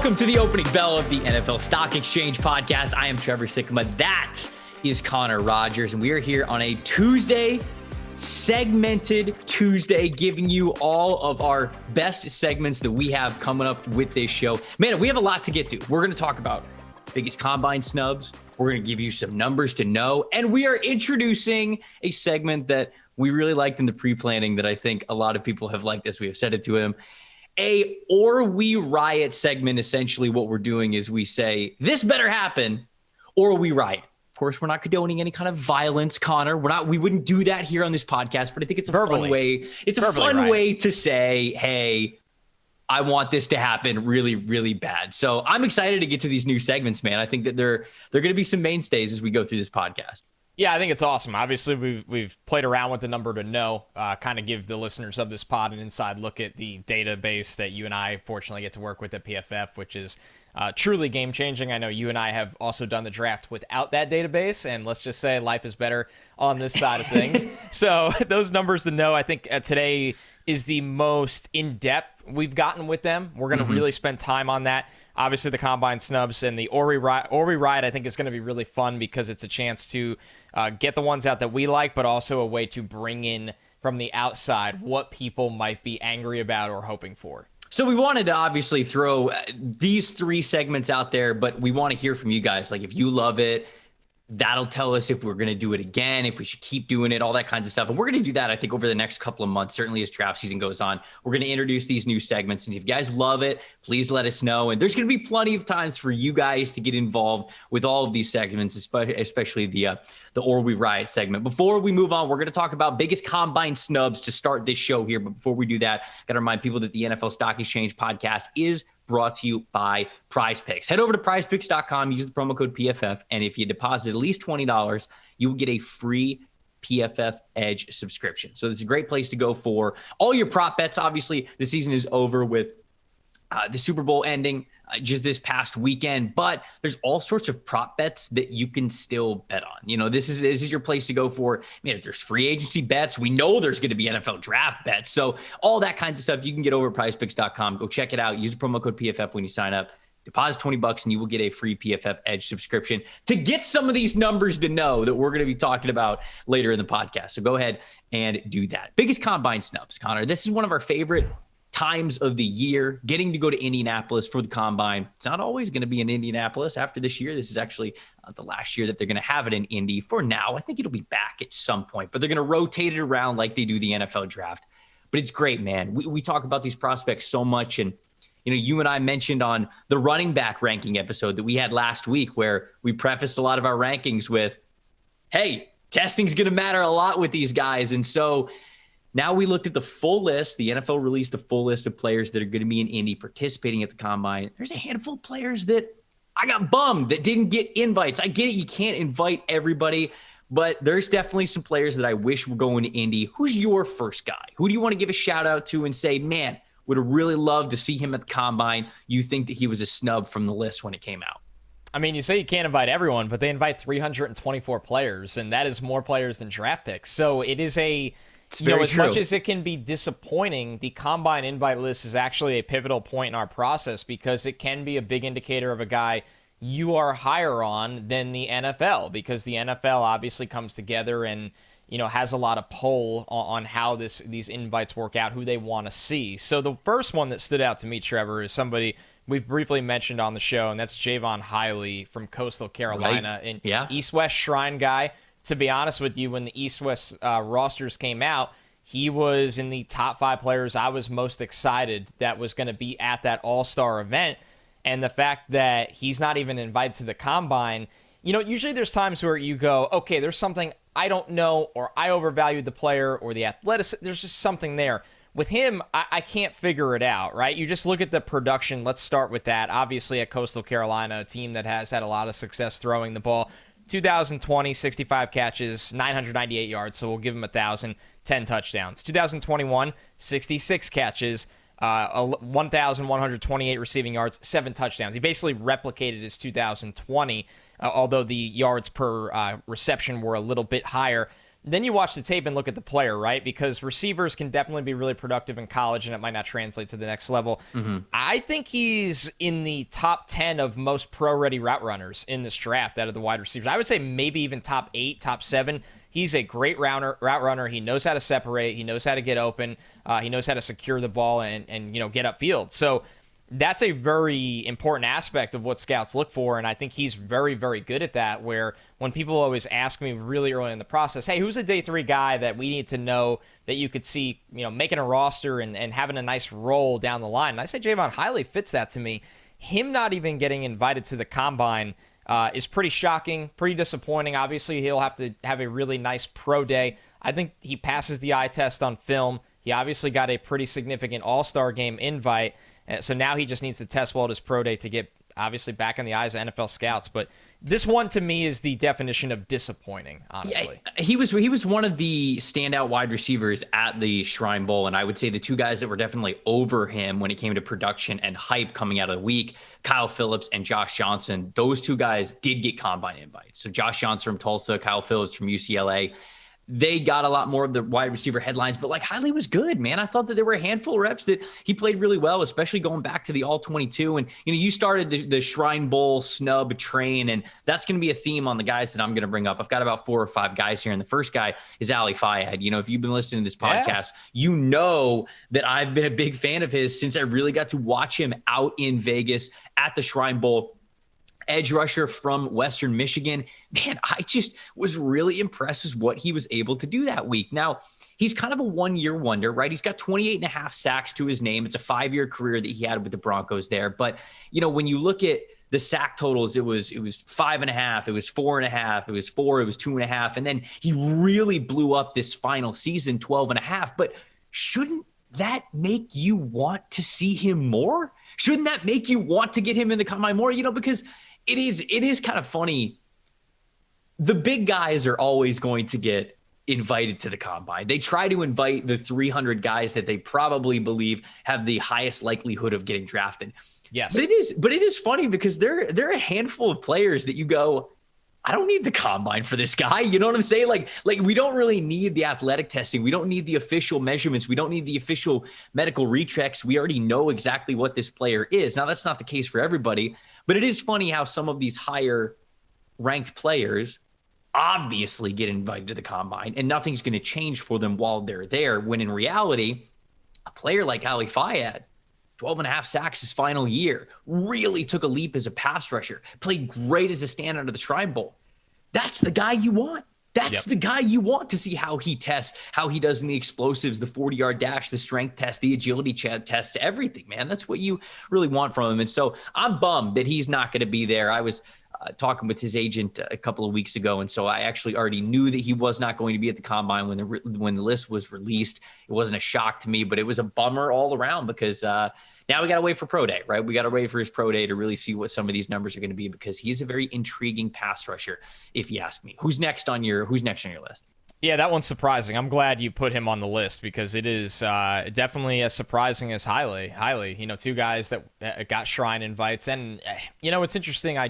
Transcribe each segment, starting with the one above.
Welcome to the opening bell of the NFL Stock Exchange podcast. I am Trevor Sikkema. That is Connor Rogers, and we are here on a Tuesday, segmented Tuesday, giving you all of our best segments that we have coming up with this show. Man, we have a lot to get to. We're going to talk about biggest combine snubs. We're going to give you some numbers to know, and we are introducing a segment that we really liked in the pre-planning that I think a lot of people have liked as we have said it to him. Or We Riot segment. Essentially what we're doing is we say, this better happen or we riot. Of course, we're not condoning any kind of violence, Connor. We wouldn't do that here on this podcast, but I think it's a fun way. It's a fun way to say, hey, I want this to happen really, really bad. So I'm excited to get to these new segments, man. I think that they're going to be some mainstays as we go through this podcast. Yeah, I think it's awesome. Obviously, we've played around with the number to know, kind of give the listeners of this pod an inside look at the database that you and I fortunately get to work with at PFF, which is truly game-changing. I know you and I have also done the draft without that database, and let's just say life is better on this side of things. So those numbers to know, I think today is the most in-depth we've gotten with them. We're going to really spend time on that. Obviously, the Combine Snubs and the We Riot, I think, is going to be really fun because it's a chance to get the ones out that we like, but also a way to bring in from the outside what people might be angry about or hoping for. So we wanted to obviously throw these three segments out there, but we want to hear from you guys. Like, if you love it, that'll tell us if we're going to do it again, if we should keep doing it, all that kinds of stuff. And we're going to do that, I think, over the next couple of months, certainly as draft season goes on. We're going to introduce these new segments. And if you guys love it, please let us know. And there's going to be plenty of times for you guys to get involved with all of these segments, especially the Or We Riot segment. Before we move on, we're going to talk about biggest combine snubs to start this show here. But before we do that, got to remind people that the NFL Stock Exchange podcast is brought to you by Prize Picks. Head over to prizepicks.com, use the promo code PFF, and if you deposit at least $20, you will get a free PFF Edge subscription. So it's a great place to go for all your prop bets. Obviously, the season is over with the Super Bowl ending just this past weekend, but there's all sorts of prop bets that you can still bet on. You know, this is your place to go for. I mean, if there's free agency bets, we know there's going to be NFL draft bets. So all that kinds of stuff, you can get over at prizepicks.com. Go check it out. Use the promo code PFF when you sign up. Deposit $20 and you will get a free PFF Edge subscription to get some of these numbers to know that we're going to be talking about later in the podcast. So go ahead and do that. Biggest combine snubs, Connor. This is one of our favorite times of the year, getting to go to Indianapolis for the combine. It's not always going to be in Indianapolis after this year. This is actually the last year that they're going to have it in Indy for now. I think it'll be back at some point, but they're going to rotate it around like they do the NFL draft. But it's great, man. We talk about these prospects so much. And, you know, you and I mentioned on the running back ranking episode that we had last week where we prefaced a lot of our rankings with, hey, testing's going to matter a lot with these guys. And so now we looked at the full list. The NFL released the full list of players that are going to be in Indy participating at the combine. There's a handful of players that I got bummed that didn't get invites. I get it. You can't invite everybody, but there's definitely some players that I wish were going to Indy. Who's your first guy? Who do you want to give a shout out to and say, man, would have really loved to see him at the combine? You think that he was a snub from the list when it came out? I mean, you say you can't invite everyone, but they invite 324 players, and that is more players than draft picks. So it is as much as it can be disappointing, the combine invite list is actually a pivotal point in our process because it can be a big indicator of a guy you are higher on than the NFL, because the NFL obviously comes together and, you know, has a lot of pull on how these invites work out, who they want to see. So the first one that stood out to me, Trevor, is somebody we've briefly mentioned on the show, and that's Javon Hiley from Coastal Carolina, an East-West Shrine guy. To be honest with you, when the East-West rosters came out, he was in the top 5 players I was most excited that was going to be at that all-star event. And the fact that he's not even invited to the combine, you know, usually there's times where you go, okay, there's something I don't know, or I overvalued the player or the athleticism. There's just something there. With him, I can't figure it out, right? You just look at the production. Let's start with that. Obviously, at Coastal Carolina, a team that has had a lot of success throwing the ball. 2020, 65 catches, 998 yards, so we'll give him 1,000, 10 touchdowns. 2021, 66 catches, 1,128 receiving yards, 7 touchdowns. He basically replicated his 2020, although the yards per reception were a little bit higher. then you watch the tape and look at the player, right? Because receivers can definitely be really productive in college, and it might not translate to the next level. I think he's in the top 10 of most pro-ready route runners in this draft out of the wide receivers. I would say maybe even top 8, top 7. He's a great route runner. He knows how to separate. He knows how to get open. He knows how to secure the ball and get upfield. So that's a very important aspect of what scouts look for, and I think he's very, very good at that, where when people always ask me really early in the process, hey, who's a day 3 guy that we need to know that you could see making a roster and having a nice role down the line? And I say Javon highly fits that to me. Him not even getting invited to the Combine is pretty shocking, pretty disappointing. Obviously, he'll have to have a really nice pro day. I think he passes the eye test on film. He obviously got a pretty significant All-Star game invite. So now he just needs to test well at his pro day to get, obviously, back in the eyes of NFL scouts. But this one, to me, is the definition of disappointing, honestly. Yeah, he was one of the standout wide receivers at the Shrine Bowl, and I would say the 2 guys that were definitely over him when it came to production and hype coming out of the week, Kyle Phillips and Josh Johnson. Those 2 guys did get Combine invites. So Josh Johnson from Tulsa, Kyle Phillips from UCLA. They got a lot more of the wide receiver headlines, but like Hiley was good, man. I thought that there were a handful of reps that he played really well, especially going back to the All-22. And, you started the Shrine Bowl snub train, and that's going to be a theme on the guys that I'm going to bring up. I've got about 4 or 5 guys here, and the first guy is Ali Fayed. If you've been listening to this podcast, you know that I've been a big fan of his since I really got to watch him out in Vegas at the Shrine Bowl. Edge rusher from Western Michigan. Man, I just was really impressed with what he was able to do that week. Now, he's kind of a one-year wonder, right? He's got 28 and a half sacks to his name. It's a 5-year career that he had with the Broncos there. But, when you look at the sack totals, it was 5.5, it was 4.5, it was 4, it was 2.5. And then he really blew up this final season, 12.5. But shouldn't that make you want to see him more? Shouldn't that make you want to get him in the Combine more? Because it is kind of funny. The big guys are always going to get invited to the Combine. They try to invite the 300 guys that they probably believe have the highest likelihood of getting drafted. Yes. But it is funny because there are a handful of players that you go, I don't need the Combine for this guy. You know what I'm saying? Like we don't really need the athletic testing. We don't need the official measurements. We don't need the official medical rechecks. We already know exactly what this player is. Now, that's not the case for everybody, but it is funny how some of these higher ranked players obviously get invited to the Combine and nothing's going to change for them while they're there. When in reality, a player like Ali Fayed, 12.5 sacks his final year, really took a leap as a pass rusher, played great as a standout of the Shrine Bowl. That's the guy you want. That's the guy you want to see how he tests, how he does in the explosives, the 40-yard dash, the strength test, the agility test, everything, man. That's what you really want from him. And so I'm bummed that he's not going to be there. I was talking with his agent a couple of weeks ago, and so I actually already knew that he was not going to be at the Combine when the list was released. It wasn't a shock to me, but it was a bummer all around because now we got to wait for pro day, right? We got to wait for his pro day to really see what some of these numbers are going to be because he's a very intriguing pass rusher, if you ask me. Who's next on your list? Yeah, that one's surprising. I'm glad you put him on the list because it is definitely as surprising as Hiley. 2 guys that got Shrine invites. And, it's interesting. I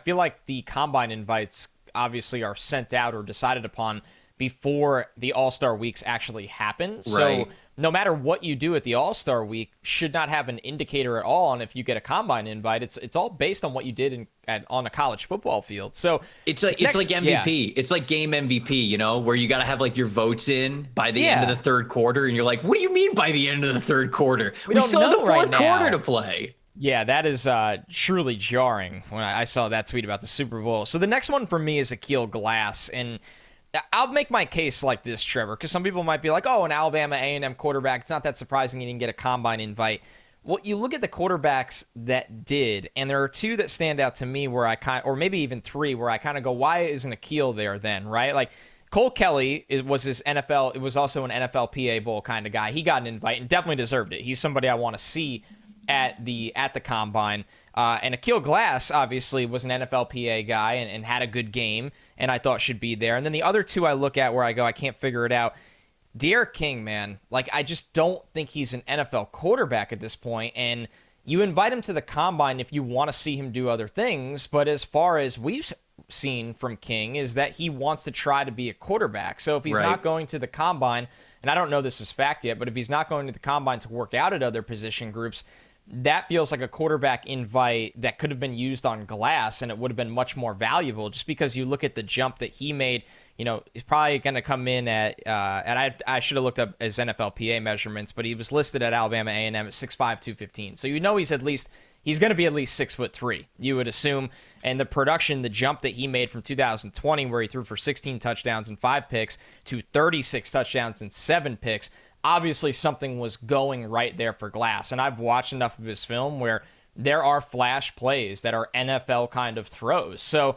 feel like the Combine invites obviously are sent out or decided upon before the All-Star weeks actually happen. Right. So no matter what you do at the All-Star week should not have an indicator at all on if you get a Combine invite. It's all based on what you did on a college football field. So it's like MVP. Yeah. It's like game MVP, where you got to have like your votes in by the end of the third quarter. And you're like, what do you mean by the end of the third quarter? We still have the fourth quarter to play. Yeah, that is truly jarring when I saw that tweet about the Super Bowl. So the next one for me is Akil Glass. And I'll make my case like this, Trevor, because some people might be like, oh, an Alabama A&M quarterback, it's not that surprising he didn't get a Combine invite. Well, you look at the quarterbacks that did, and there are 2 that stand out to me where or maybe even 3, where I kind of go, why isn't Akil there then, right? Like, Cole Kelly was also an NFLPA Bowl kind of guy. He got an invite and definitely deserved it. He's somebody I want to see at the Combine. And Akil Glass, obviously, was an NFLPA guy and had a good game, and I thought should be there. And then the other 2 I look at where I go, I can't figure it out. De'Aaron King, man, like I just don't think he's an NFL quarterback at this point. And you invite him to the Combine if you want to see him do other things. But as far as we've seen from King is that he wants to try to be a quarterback. So if he's Right. not going to the combine, and I don't know this is fact yet, but if he's not going to the combine to work out at other position groups, that feels like a quarterback invite that could have been used on glass, and it would have been much more valuable just because you look at the jump that he made. He's probably going to come in at, and I should have looked up his NFLPA measurements, but he was listed at Alabama A&M at 6'5", 215. So he's going to be at least 6'3", you would assume. And the production, the jump that he made from 2020, where he threw for 16 touchdowns and 5 picks, to 36 touchdowns and 7 picks, obviously something was going right there for Glass. And I've watched enough of his film where there are flash plays that are NFL kind of throws. So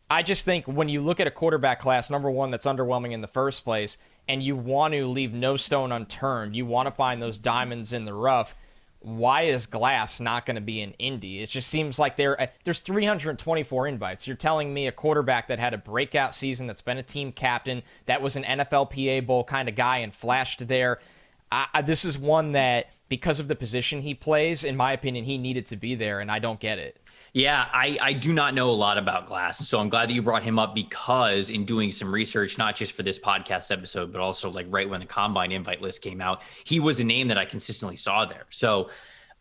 I just think when you look at a quarterback class, number one, that's underwhelming in the first place, and you want to leave no stone unturned, you want to find those diamonds in the rough, why is Glass not going to be in Indy? It just seems like there's 324 invites. You're telling me a quarterback that had a breakout season, that's been a team captain, that was an NFLPA Bowl kind of guy and flashed there. This is one that, because of the position he plays, in my opinion, he needed to be there, and I don't get it. Yeah, I do not know a lot about Glass, so I'm glad that you brought him up, because in doing some research, not just for this podcast episode, but also like right when the combine invite list came out, he was a name that I consistently saw there. So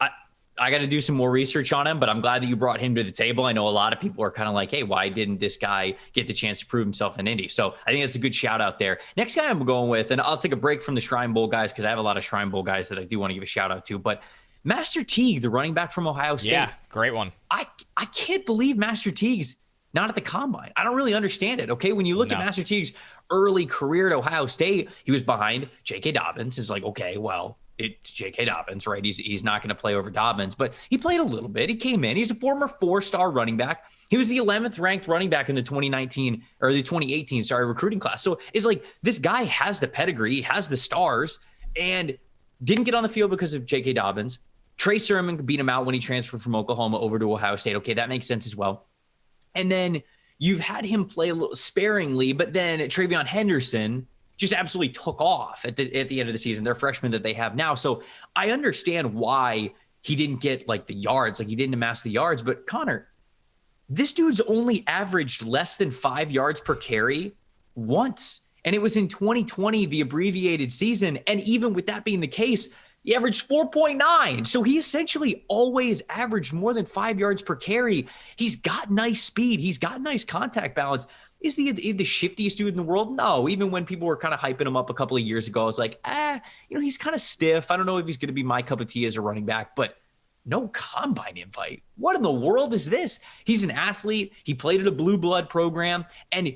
I got to do some more research on him, but I'm glad that you brought him to the table. I know a lot of people are kind of like, hey, why didn't this guy get the chance to prove himself in Indy? So I think that's a good shout out there. Next guy I'm going with, and I'll take a break from the Shrine Bowl guys, because I have a lot of Shrine Bowl guys that I do want to give a shout out to, but Master Teague, the running back from Ohio State. Yeah, great one. I can't believe Master Teague's not at the combine. I don't really understand it. Okay, when you look at Master Teague's early career at Ohio State, he was behind J.K. Dobbins. It's like, okay, well, it's J.K. Dobbins, right? He's not going to play over Dobbins, but he played a little bit. He came in. He's a former 4-star running back. He was the 11th ranked running back in the 2019 or the 2018, recruiting class. So it's like, this guy has the pedigree, he has the stars, and didn't get on the field because of J.K. Dobbins. Trey Sermon beat him out when he transferred from Oklahoma over to Ohio State. Okay, that makes sense as well. And then you've had him play a little sparingly, but then Travion Henderson just absolutely took off at the end of the season. They're freshmen that they have now. So I understand why he didn't get like the yards, like he didn't amass the yards. But Connor, this dude's only averaged less than 5 yards per carry once. And it was in 2020, the abbreviated season. And even with that being the case, he averaged 4.9. So he essentially always averaged more than 5 yards per carry. He's got nice speed. He's got nice contact balance. Is he the shiftiest dude in the world? No. Even when people were kind of hyping him up a couple of years ago, I was like, he's kind of stiff. I don't know if he's going to be my cup of tea as a running back, but no combine invite. What in the world is this? He's an athlete. He played at a blue blood program. And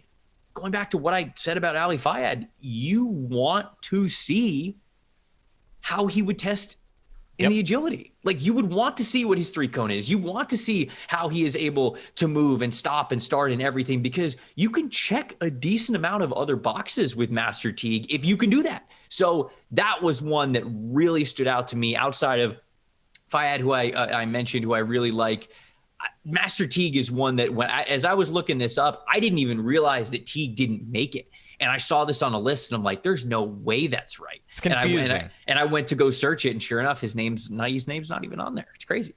going back to what I said about Ali Fayad, you want to see how he would test in the agility. Like, you would want to see what his 3-cone is. You want to see how he is able to move and stop and start and everything, because you can check a decent amount of other boxes with Master Teague if you can do that. So that was one that really stood out to me outside of Fayad, who I mentioned, who I really like. Master Teague is one that as I was looking this up, I didn't even realize that Teague didn't make it. And I saw this on a list, and I'm like, there's no way that's right. It's confusing. And I went to go search it, and sure enough, his name's not even on there. It's crazy.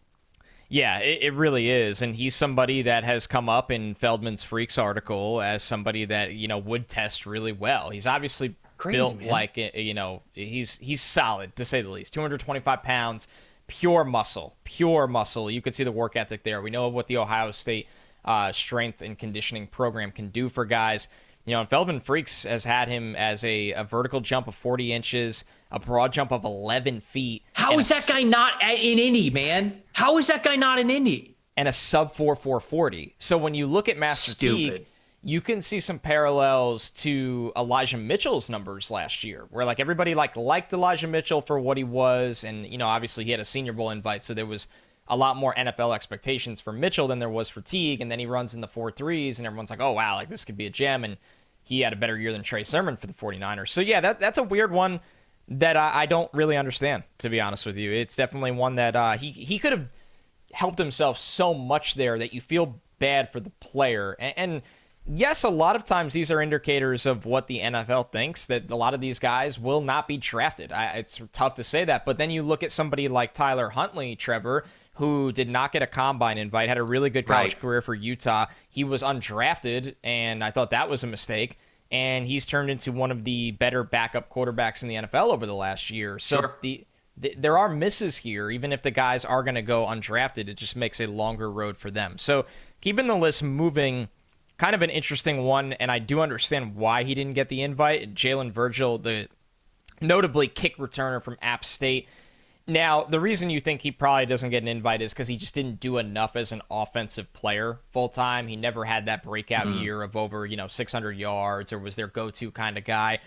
Yeah, it really is. And he's somebody that has come up in Feldman's Freaks article as somebody that, would test really well. He's obviously built, man. Like, he's solid, to say the least. 225 pounds, pure muscle. You could see the work ethic there. We know what the Ohio State strength and conditioning program can do for guys. And Feldman Freaks has had him as a vertical jump of 40 inches, a broad jump of 11 feet. How is that guy not in Indy, man? How is that guy not in Indy? And a sub 4.40. So when you look at Master Teague, you can see some parallels to Elijah Mitchell's numbers last year, where like everybody liked Elijah Mitchell for what he was. And, obviously he had a Senior Bowl invite, so there was a lot more NFL expectations for Mitchell than there was for Teague. And then he runs in the 4.3s, and everyone's like, oh, wow, like this could be a gem. And he had a better year than Trey Sermon for the 49ers. So, yeah, that's a weird one that I don't really understand, to be honest with you. It's definitely one that he could have helped himself so much there that you feel bad for the player. And yes, a lot of times these are indicators of what the NFL thinks, that a lot of these guys will not be drafted. It's tough to say that. But then you look at somebody like Tyler Huntley, Trevor, who did not get a combine invite, had a really good college Right. career for Utah. He was undrafted, and I thought that was a mistake. And he's turned into one of the better backup quarterbacks in the NFL over the last year. So Sure. there are misses here. Even if the guys are going to go undrafted, it just makes a longer road for them. So keeping the list moving, kind of an interesting one, and I do understand why he didn't get the invite. Jalen Virgil, the notably kick returner from App State. Now, the reason you think he probably doesn't get an invite is because he just didn't do enough as an offensive player full time. He never had that breakout year of over 600 yards, or was their go-to kind of guy.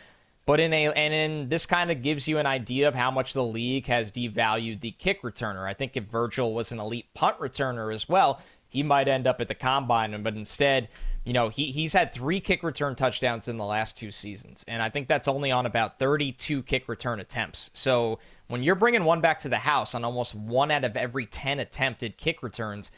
But in this kind of gives you an idea of how much the league has devalued the kick returner. I think if Virgil was an elite punt returner as well, he might end up at the combine, but instead, he's had 3 kick return touchdowns in the last 2 seasons, and I think that's only on about 32 kick return attempts. So when you're bringing one back to the house on almost 1 out of every 10 attempted kick returns,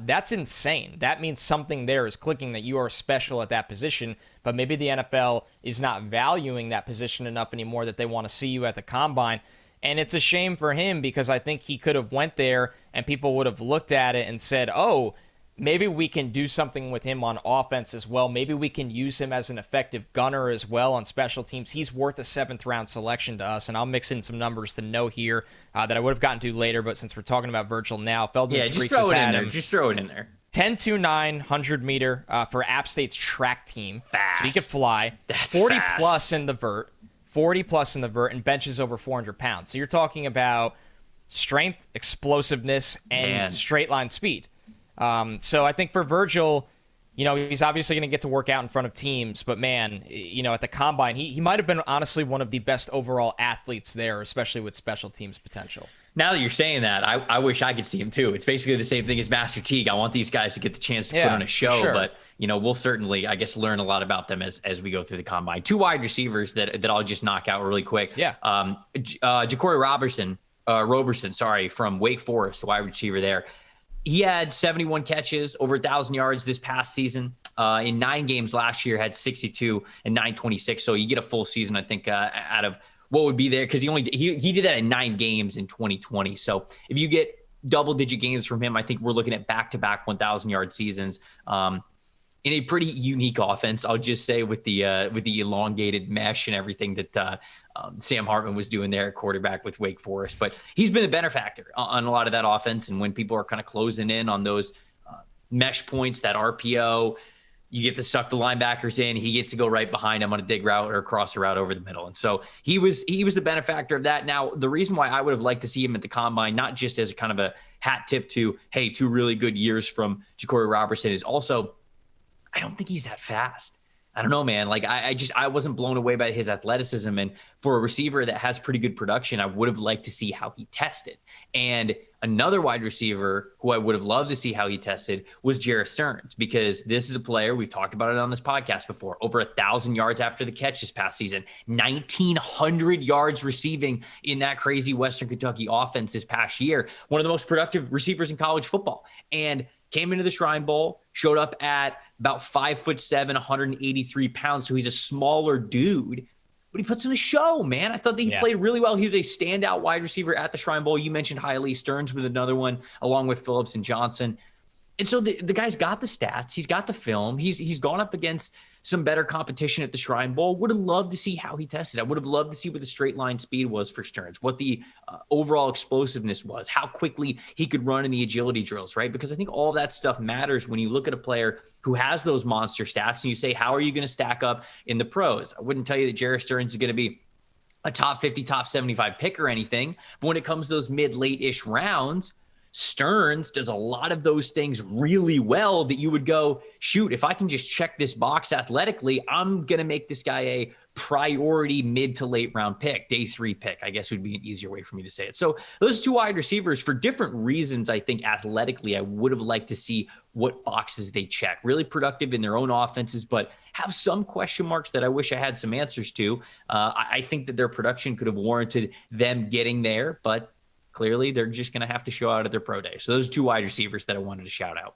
that's insane. That means something there is clicking, that you are special at that position, but maybe the NFL is not valuing that position enough anymore that they want to see you at the combine. And it's a shame for him, because I think he could have went there and people would have looked at it and said, oh, maybe we can do something with him on offense as well. Maybe we can use him as an effective gunner as well on special teams. He's worth a 7th-round selection to us, and I'll mix in some numbers to know here that I would have gotten to later, but since we're talking about Virgil now, Feldman's just Freaks throw has it in had there. him. Just throw it in there. 10-2-9 100-meter for App State's track team. Fast. So he could fly. That's 40 fast. plus in the vert. 40 plus in the vert, and benches over 400 pounds. So you're talking about strength, explosiveness, and straight line speed. So I think for Virgil, he's obviously going to get to work out in front of teams, but man, at the combine, he might have been honestly one of the best overall athletes there, especially with special teams potential. Now that you're saying that, I wish I could see him too. It's basically the same thing as Master Teague. I want these guys to get the chance to put on a show, sure. but we'll certainly, I guess, learn a lot about them as we go through the combine. 2 wide receivers that I'll just knock out really quick. Yeah. Jacory Roberson, from Wake Forest, the wide receiver there. He had 71 catches, over 1,000 yards this past season. In 9 games last year, had 62 and 926. So you get a full season, I think, out of what would be there, because he did that in 9 games in 2020. So if you get double-digit games from him, I think we're looking at back-to-back 1,000-yard seasons. In a pretty unique offense, I'll just say, with the elongated mesh and everything that Sam Hartman was doing there at quarterback with Wake Forest. But he's been the benefactor on a lot of that offense. And when people are kind of closing in on those mesh points, that RPO, you get to suck the linebackers in. He gets to go right behind him on a dig route or cross a route over the middle. And so he was the benefactor of that. Now, the reason why I would have liked to see him at the combine, not just as a kind of a hat tip to, hey, 2 really good years from Jacory Roberson, is also, I don't think he's that fast. I don't know, man. Like, I wasn't blown away by his athleticism. And for a receiver that has pretty good production, I would have liked to see how he tested. And another wide receiver who I would have loved to see how he tested was Jarrett Stearns, because this is a player, we've talked about it on this podcast before, over 1,000 yards after the catch this past season, 1,900 yards receiving in that crazy Western Kentucky offense this past year. One of the most productive receivers in college football. And came into the Shrine Bowl, showed up at about 5'7", 183 pounds. So he's a smaller dude, but he puts in a show, man. I thought that he played really well. He was a standout wide receiver at the Shrine Bowl. You mentioned highly. Stearns with another one, along with Phillips and Johnson. And so the guy's got the stats. He's got the film. He's gone up against some better competition at the Shrine Bowl. Would have loved to see how he tested. I would have loved to see what the straight line speed was for Stearns, what the overall explosiveness was, how quickly he could run in the agility drills, right? Because I think all that stuff matters when you look at a player who has those monster stats and you say, how are you going to stack up in the pros? I wouldn't tell you that Jarrett Stearns is going to be a top 50, top 75 pick or anything. But when it comes to those mid-late-ish rounds, Stearns does a lot of those things really well that you would go, shoot, if I can just check this box athletically, I'm going to make this guy a priority mid to late round pick, day 3 pick, I guess would be an easier way for me to say it. So those 2 wide receivers, for different reasons, I think athletically, I would have liked to see what boxes they check. Really productive in their own offenses, but have some question marks that I wish I had some answers to. I think that their production could have warranted them getting there, but clearly they're just going to have to show out at their pro day. So those are 2 wide receivers that I wanted to shout out.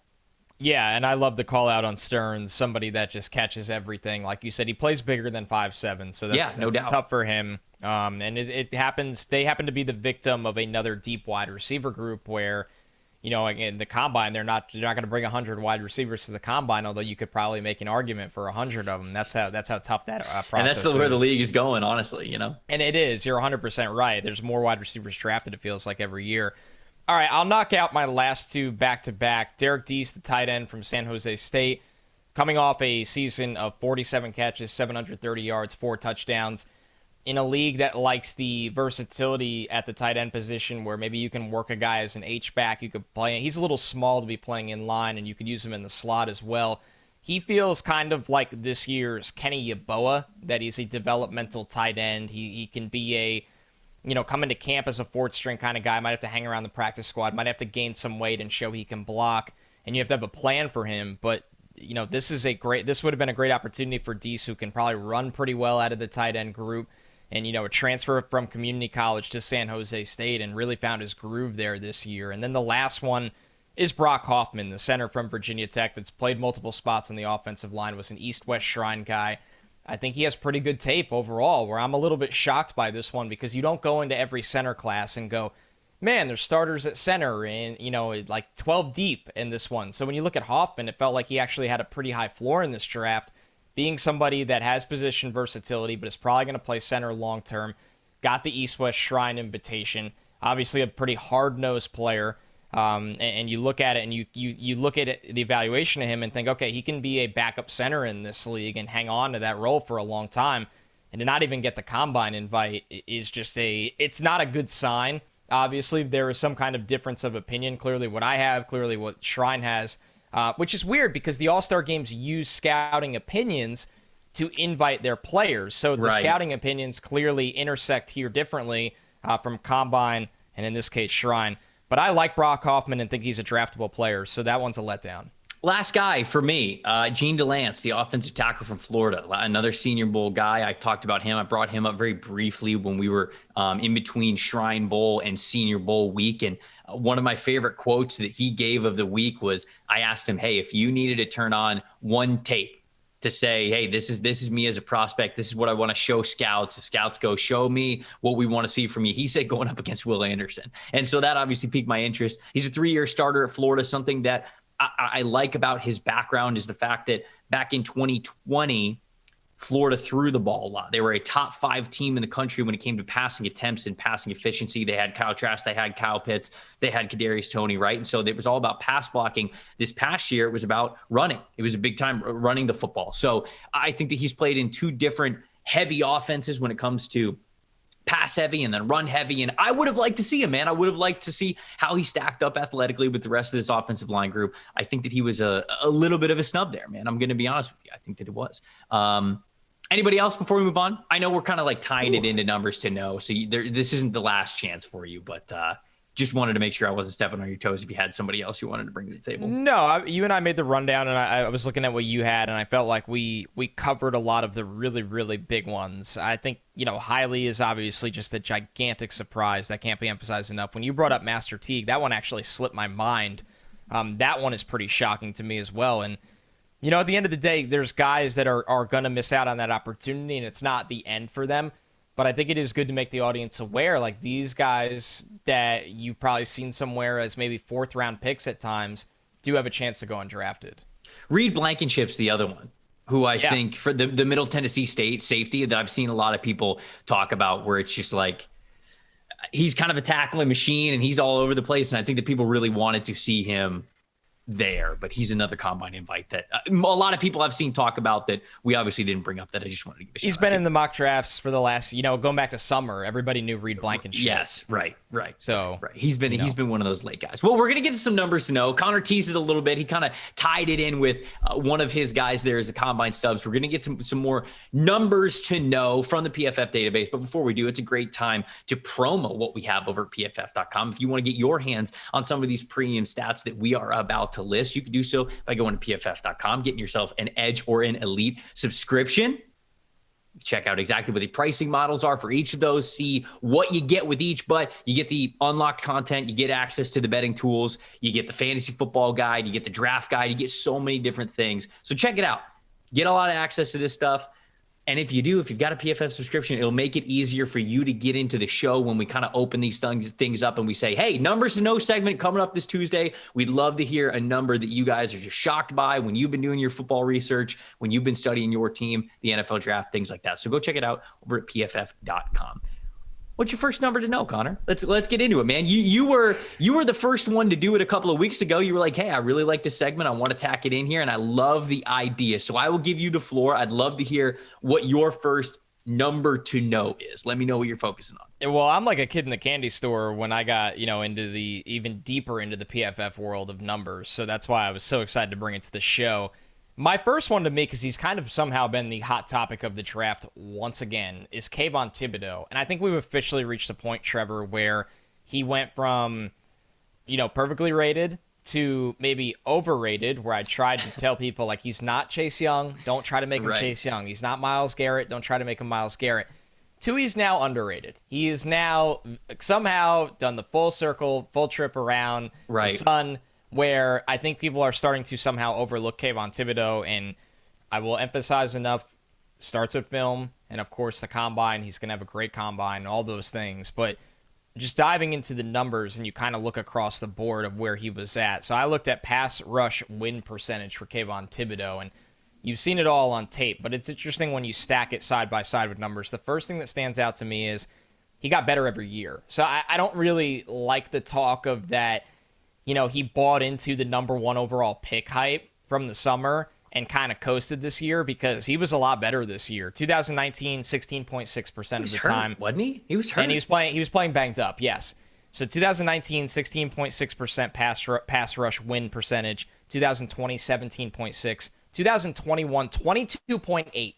Yeah, and I love the call out on Stearns, somebody that just catches everything. Like you said, he plays bigger than 5'7", so that's doubt. tough for him. And it happens, they happen to be the victim of another deep wide receiver group where, again, the combine, they're not going to bring 100 wide receivers to the combine, although you could probably make an argument for 100 of them. That's how tough that process and that's where the league is going, honestly, And it is. You're 100% right. There's more wide receivers drafted, it feels like, every year. All right, I'll knock out my last two back-to-back. Derek Deese, the tight end from San Jose State, coming off a season of 47 catches, 730 yards, 4 touchdowns, in a league that likes the versatility at the tight end position where maybe you can work a guy as an H-back. You could play. He's a little small to be playing in line, and you could use him in the slot as well. He feels kind of like this year's Kenny Yeboah, that he's a developmental tight end. He can be a come into camp as a fourth string kind of guy, might have to hang around the practice squad, might have to gain some weight and show he can block, and you have to have a plan for him. But, this would have been a great opportunity for Deese, who can probably run pretty well out of the tight end group, and, a transfer from community college to San Jose State and really found his groove there this year. And then the last one is Brock Hoffman, the center from Virginia Tech that's played multiple spots on the offensive line, was an East-West Shrine guy. I think he has pretty good tape overall, where I'm a little bit shocked by this one because you don't go into every center class and go, man, there's starters at center and, like 12 deep in this one. So when you look at Hoffman, it felt like he actually had a pretty high floor in this draft, being somebody that has position versatility, but is probably going to play center long-term, got the East-West Shrine invitation, obviously a pretty hard-nosed player. And you look at it and you look at the evaluation of him and think, okay, he can be a backup center in this league and hang on to that role for a long time. And to not even get the combine invite is just it's not a good sign. Obviously, there is some kind of difference of opinion. Clearly what I have, clearly what Shrine has, which is weird because the All-Star games use scouting opinions to invite their players. So the scouting opinions clearly intersect here differently from combine and in this case Shrine. But I like Brock Hoffman and think he's a draftable player, so that one's a letdown. Last guy for me, Gene DeLance, the offensive tackle from Florida, another Senior Bowl guy. I talked about him. I brought him up very briefly when we were in between Shrine Bowl and Senior Bowl week. And one of my favorite quotes that he gave of the week was, I asked him, hey, if you needed to turn on one tape to say, hey, this is me as a prospect. This is what I want to show scouts. The scouts go, show me what we want to see from you. He said going up against Will Anderson. And so that obviously piqued my interest. He's a 3-year starter at Florida. Something that I like about his background is the fact that back in 2020, Florida threw the ball a lot. They were a top 5 team in the country when it came to passing attempts and passing efficiency. They had Kyle Trask, they had Kyle Pitts, they had Kadarius Toney, right? And so it was all about pass blocking. This past year, it was about running. It was a big time running the football. So I think that he's played in 2 different heavy offenses when it comes to pass heavy and then run heavy. And I would have liked to see him, man. I would have liked to see how he stacked up athletically with the rest of this offensive line group. I think that he was a little bit of a snub there, man. I'm going to be honest with you. I think that it was. Anybody else before we move on? I know we're kind of like tying it into numbers to know. So this isn't the last chance for you, but just wanted to make sure I wasn't stepping on your toes if you had somebody else you wanted to bring to the table. No, you and I made the rundown, and I was looking at what you had, and I felt like we covered a lot of the really, really big ones. I think, Hiley is obviously just a gigantic surprise. That can't be emphasized enough. When you brought up Master Teague, that one actually slipped my mind. That one is pretty shocking to me as well. And at the end of the day, there's guys that are going to miss out on that opportunity, and it's not the end for them. But I think it is good to make the audience aware, like these guys that you've probably seen somewhere as maybe 4th-round picks at times do have a chance to go undrafted. Reed Blankenship's the other one, who I think for the Middle Tennessee State safety that I've seen a lot of people talk about, where it's just like he's kind of a tackling machine and he's all over the place. And I think that people really wanted to see him there, but he's another combine invite that a lot of people I've seen talk about that we obviously didn't bring up that I just wanted to give a shout out. He's been in the mock drafts for the last, going back to summer, everybody knew Reed Blankenship. Yes, right. So he's been one of those late guys. Well, we're gonna get to some numbers to know. Connor teased it a little bit. He kind of tied it in with one of his guys there as a combine Stubbs. We're gonna get to some more numbers to know from the PFF database. But before we do, it's a great time to promo what we have over at PFF.com. If you want to get your hands on some of these premium stats that we are about to list, you can do so by going to PFF.com, getting yourself an Edge or an Elite subscription. Check out exactly what the pricing models are for each of those, see what you get with each, but you get the unlocked content, you get access to the betting tools, you get the fantasy football guide, you get the draft guide, you get so many different things. So check it out. Get a lot of access to this stuff. And if you do, if you've got a PFF subscription, it'll make it easier for you to get into the show when we kind of open these things up and we say, hey, numbers to know segment coming up this Tuesday. We'd love to hear a number that you guys are just shocked by when you've been doing your football research, when you've been studying your team, the NFL draft, things like that. So go check it out over at pff.com. What's your first number to know, Connor? Let's get into it, man. You were the first one to do it a couple of weeks ago. You were like, hey, I really like this segment. I want to tack it in here, and I love the idea. So I will give you the floor. I'd love to hear what your first number to know is. Let me know what you're focusing on. Well, I'm like a kid in the candy store when I got, into the even deeper into the PFF world of numbers. So that's why I was so excited to bring it to the show. My first one to me, because he's kind of somehow been the hot topic of the draft once again, is Kayvon Thibodeau. And I think we've officially reached a point, Trevor, where he went from, perfectly rated to maybe overrated, where I tried to tell people, like, he's not Chase Young. Don't try to make him Chase Young. He's not Myles Garrett. Don't try to make him Myles Garrett. To he's now underrated. He is now somehow done the full circle, full trip around the sun, where I think people are starting to somehow overlook Kayvon Thibodeau, and I will emphasize enough, starts with film, and of course the combine. He's going to have a great combine, all those things, but just diving into the numbers, and you kind of look across the board of where he was at. So I looked at pass rush win percentage for Kayvon Thibodeau, and you've seen it all on tape, but it's interesting when you stack it side by side with numbers. The first thing that stands out to me is he got better every year. So I don't really like the talk of that, he bought into the number one overall pick hype from the summer and kind of coasted this year, because he was a lot better this year. 2019, 16.6% of the time. Wasn't he? He was hurt. And he was playing banged up, yes. So 2019, 16.6% pass rush win percentage. 2020, 17.6. 2021, 22.8.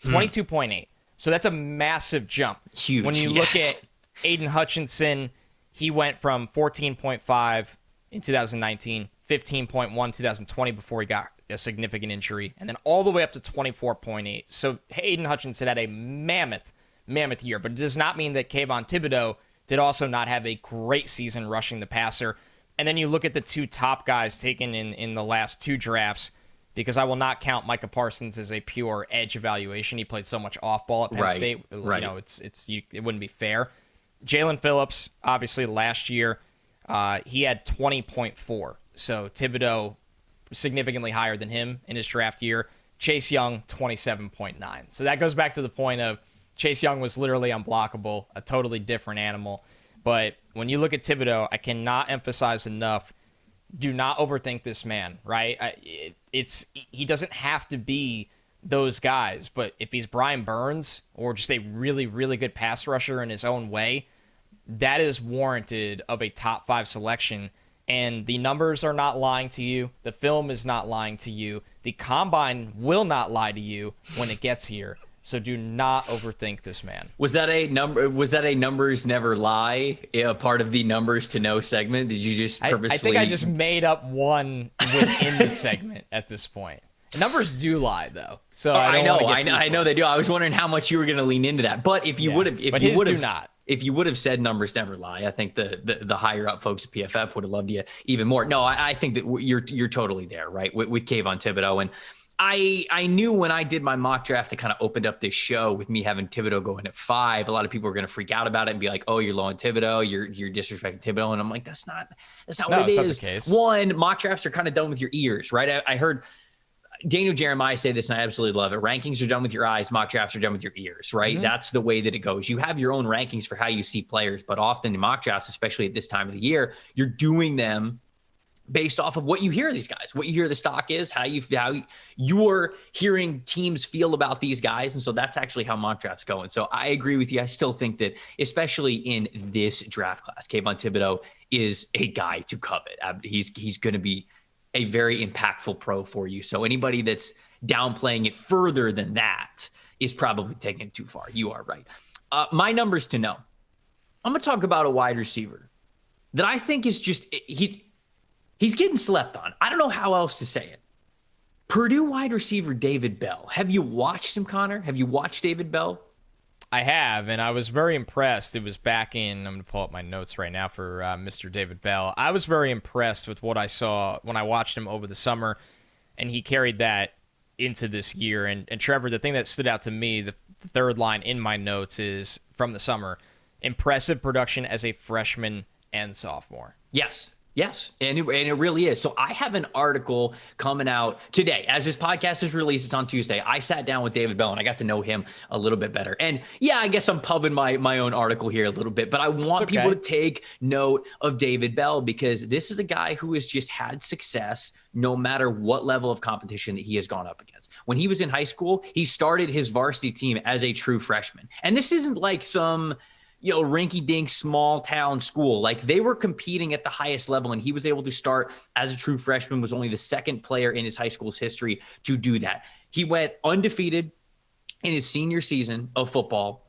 22.8. So that's a massive jump. Huge. When you look at Aiden Hutchinson, he went from 14.5 in 2019, 15.1 2020 before he got a significant injury, and then all the way up to 24.8. So Aiden Hutchinson had a mammoth year, but it does not mean that Kayvon Thibodeau did also not have a great season rushing the passer. And then you look at the two top guys taken in the last two drafts, because I will not count Micah Parsons as a pure edge evaluation. He played so much off ball at Penn State. Right. It wouldn't be fair. Jalen Phillips, obviously last year, he had 20.4. So Thibodeau significantly higher than him in his draft year. Chase Young, 27.9. So that goes back to the point of Chase Young was literally unblockable, a totally different animal. But when you look at Thibodeau, I cannot emphasize enough, do not overthink this man, right? He doesn't have to be those guys, but if he's Brian Burns or just a really, really good pass rusher in his own way, that is warranted of a top 5 selection. And the numbers are not lying to you. The film is not lying to you. The combine will not lie to you when it gets here. So do not overthink this man. Was that a numbers never lie, a part of the numbers to know segment? Did you just purposely? I think I just made up one within the segment at this point. Numbers do lie, though. So I know they do. I was wondering how much you were going to lean into that. But if you would have, if you would have said numbers never lie, I think the higher up folks at PFF would have loved you even more. No, I think that you're totally there, right? With Kayvon Thibodeau. And I knew when I did my mock draft that kind of opened up this show with me having Thibodeau going at 5, a lot of people were going to freak out about it and be like, oh, you're low on Thibodeau, you're disrespecting Thibodeau. And I'm like, that's not what it is. Not the case. One, mock drafts are kind of done with your ears, right? I heard Daniel Jeremiah say this, and I absolutely love it. Rankings are done with your eyes. Mock drafts are done with your ears, right? Mm-hmm. That's the way that it goes. You have your own rankings for how you see players, but often in mock drafts, especially at this time of the year, you're doing them based off of what you hear these guys, what you hear the stock is, how you're hearing teams feel about these guys. And so that's actually how mock drafts go. And so I agree with you. I still think that, especially in this draft class, Kayvon Thibodeau is a guy to covet. He's going to be a very impactful pro for you. So anybody that's downplaying it further than that is probably taking it too far. You are right. My numbers to know. I'm going to talk about a wide receiver that I think is just, he's getting slept on. I don't know how else to say it. Purdue wide receiver David Bell. Have you watched him, Connor? Have you watched David Bell? I have, and I was very impressed. It was back in, I'm going to pull up my notes right now for Mr. David Bell. I was very impressed with what I saw when I watched him over the summer, and he carried that into this year. And Trevor, the thing that stood out to me, the third line in my notes is from the summer, impressive production as a freshman and sophomore. Yes, and it really is. So I have an article coming out today. As this podcast is released, it's on Tuesday. I sat down with David Bell, and I got to know him a little bit better. And yeah, I guess I'm pubbing my own article here a little bit, but I want people to take note of David Bell because this is a guy who has just had success no matter what level of competition that he has gone up against. When he was in high school, he started his varsity team as a true freshman. And this isn't like some rinky-dink small town school. Like they were competing at the highest level, and he was able to start as a true freshman, was only the second player in his high school's history to do that. He went undefeated in his senior season of football,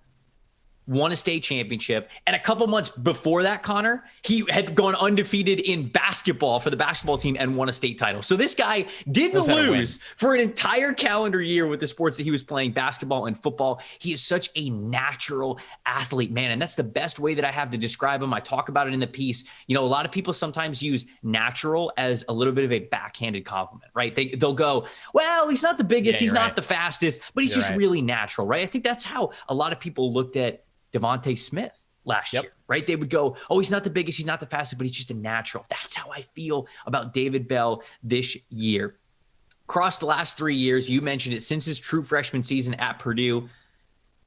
won a state championship. And a couple months before that, Connor, he had gone undefeated in basketball for the basketball team and won a state title. So this guy didn't lose for an entire calendar year with the sports that he was playing, basketball and football. He is such a natural athlete, man. And that's the best way that I have to describe him. I talk about it in the piece. A lot of people sometimes use natural as a little bit of a backhanded compliment, right? They'll go, well, he's not the biggest, he's not the fastest, but he's just really natural, right? I think that's how a lot of people looked at Devontae Smith last year, right? They would go, oh, he's not the biggest, he's not the fastest, but he's just a natural. That's how I feel about David Bell this year. Across the last 3 years, you mentioned it, since his true freshman season at Purdue,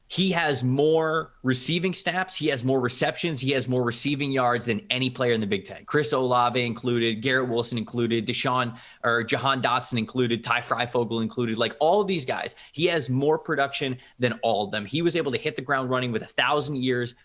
he has more receiving snaps, he has more receptions, he has more receiving yards than any player in the Big Ten. Chris Olave included, Garrett Wilson included, Jahan Dotson included, Ty Freifogel included, like all of these guys. He has more production than all of them. He was able to hit the ground running with 1,000 yards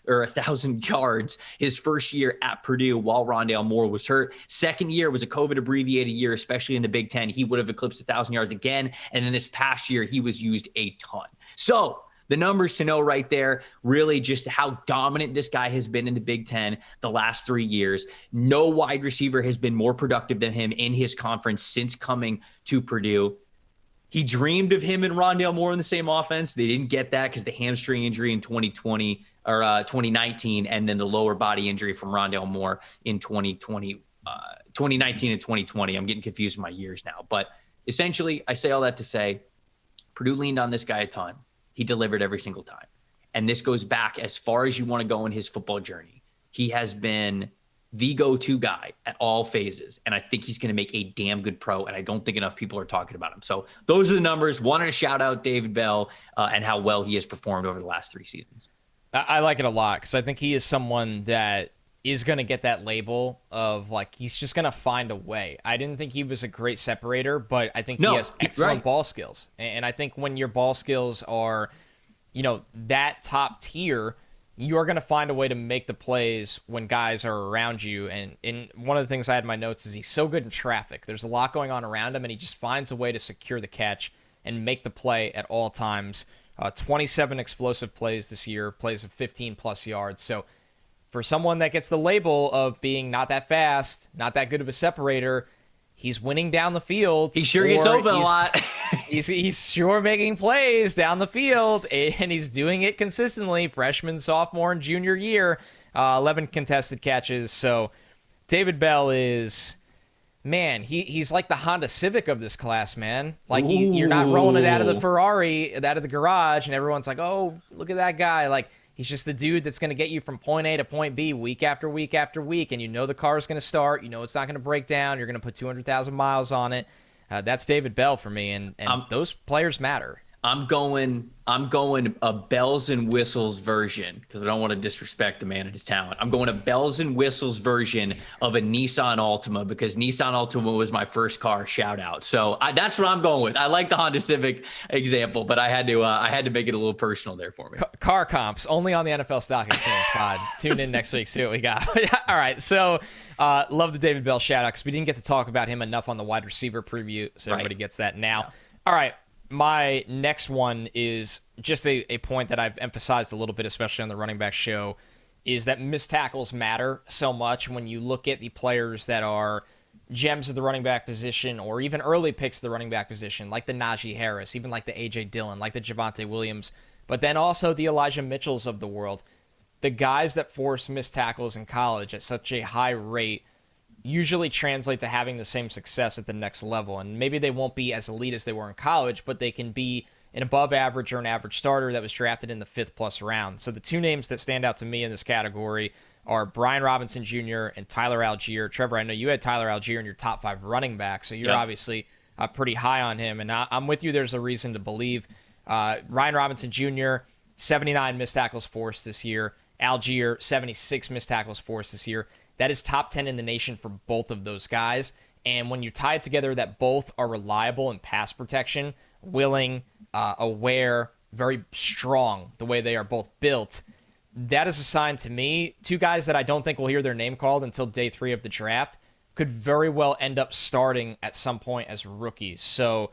his first year at Purdue while Rondale Moore was hurt. Second year was a COVID abbreviated year, especially in the Big Ten. He would have eclipsed 1,000 yards again. And then this past year, he was used a ton. So the numbers to know right there, really just how dominant this guy has been in the Big Ten the last 3 years. No wide receiver has been more productive than him in his conference since coming to Purdue. He dreamed of him and Rondale Moore in the same offense. They didn't get that because the hamstring injury in 2020 or 2019, and then the lower body injury from Rondale Moore in 2019 and 2020. I'm getting confused with my years now. But essentially, I say all that to say, Purdue leaned on this guy a ton. He delivered every single time. And this goes back as far as you want to go in his football journey. He has been the go-to guy at all phases. And I think he's going to make a damn good pro. And I don't think enough people are talking about him. So those are the numbers. Wanted to shout out David Bell and how well he has performed over the last 3 seasons. I like it a lot because I think he is someone that is going to get that label of like, he's just going to find a way. I didn't think he was a great separator, but I think he has excellent ball skills. And I think when your ball skills are, that top tier, you're going to find a way to make the plays when guys are around you. And one of the things I had in my notes is he's so good in traffic. There's a lot going on around him, and he just finds a way to secure the catch and make the play at all times. 27 explosive plays this year, plays of 15-plus yards. So for someone that gets the label of being not that fast, not that good of a separator, he's winning down the field. He sure gets open a lot. he's sure making plays down the field, and he's doing it consistently. Freshman, sophomore, and junior year, 11 contested catches. So David Bell is, man, he's like the Honda Civic of this class, man. Like you're not rolling it out of the Ferrari, out of the garage, and everyone's like, oh, look at that guy. Like, he's just the dude that's going to get you from point A to point B week after week after week, and the car is going to start. It's not going to break down. You're going to put 200,000 miles on it. That's David Bell for me, and those players matter. I'm going a bells and whistles version because I don't want to disrespect the man and his talent. I'm going a bells and whistles version of a Nissan Altima because Nissan Altima was my first car. Shout out. So that's what I'm going with. I like the Honda Civic example, but I had to make it a little personal there for me. Car comps only on the NFL Stock Exchange pod. Tune in next week, see what we got. All right, so love the David Bell shout out because we didn't get to talk about him enough on the wide receiver preview, so everybody gets that now. Yeah. All right. My next one is just a point that I've emphasized a little bit, especially on the running back show, is that missed tackles matter so much when you look at the players that are gems of the running back position or even early picks of the running back position, like the Najee Harris, even like the A.J. Dillon, like the Javonte Williams, but then also the Elijah Mitchells of the world. The guys that force missed tackles in college at such a high rate usually translate to having the same success at the next level. And maybe they won't be as elite as they were in college, but they can be an above average or an average starter that was drafted in the 5th plus round. So the two names that stand out to me in this category are Brian Robinson Jr. and Tyler Algier. Trevor, I know you had Tyler Algier in your top 5 running back, so you're obviously pretty high on him. And I'm with you. There's a reason to believe. Ryan Robinson Jr., 79 missed tackles forced this year. Algier, 76 missed tackles forced this year. That is top 10 in the nation for both of those guys. And when you tie it together that both are reliable in pass protection, willing, aware, very strong, the way they are both built, that is a sign to me. Two guys that I don't think will hear their name called until day 3 of the draft could very well end up starting at some point as rookies. So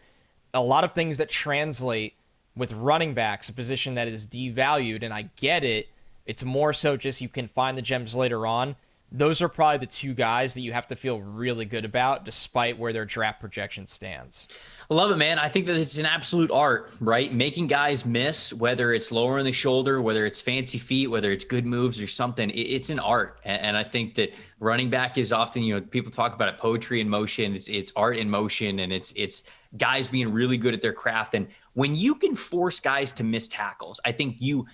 a lot of things that translate with running backs, a position that is devalued, and I get it. It's more so just you can find the gems later on. Those are probably the two guys that you have to feel really good about despite where their draft projection stands. I love it, man. I think that it's an absolute art, right? Making guys miss, whether it's lowering the shoulder, whether it's fancy feet, whether it's good moves or something, it's an art. And I think that running back is often, people talk about it, poetry in motion. It's art in motion, and it's guys being really good at their craft. And when you can force guys to miss tackles, I think you